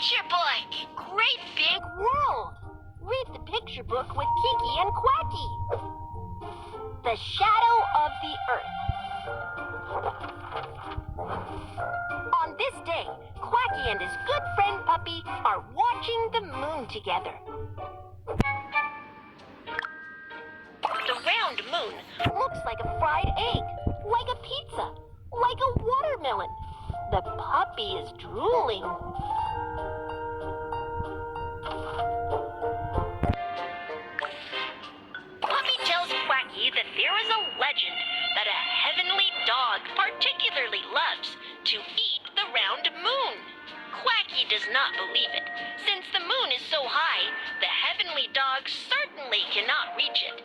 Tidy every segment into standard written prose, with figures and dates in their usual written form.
Picture book! Great big world! Read the picture book with Kiki and Quacky. The shadow of the earth. On this day, Quacky and his good friend Puppy are watching the moon together. The round moon looks like a fried egg, like a pizza, like a watermelon. The puppy is drooling. Puppy tells Quacky that there is a legend that a heavenly dog particularly loves to eat the round moon. Quacky does not believe it. Since the moon is so high, the heavenly dog certainly cannot reach it.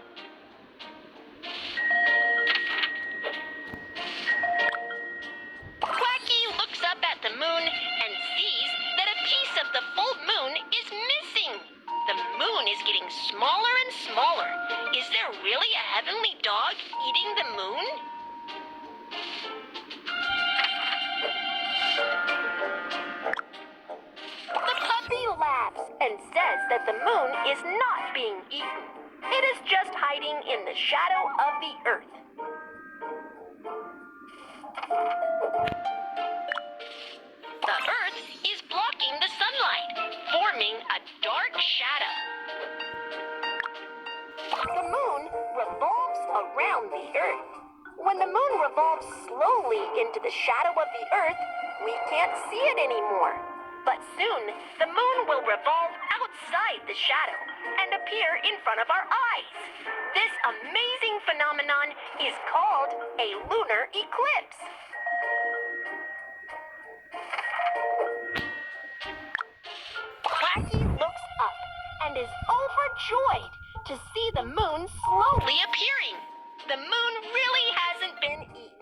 Quacky looks up at the moon and sees that a piece of the full moon is missing. The moon is getting smaller and smaller. Is there really a heavenly dog eating the moon? The puppy laughs and says that the moon is not being eaten. It is just hiding in the shadow of the earth. The earth is blocking the sunlight, forming a dark shadow. The moon revolves around the earth. When the moon revolves slowly into the shadow of the earth, we can't see it anymore. But soon, the moon will revolve outside the shadow and appear in front of our eyes. This amazing phenomenon is called a lunar eclipse. Quacky looks up and is overjoyed to see the moon slowly appearing. The moon really hasn't been eaten.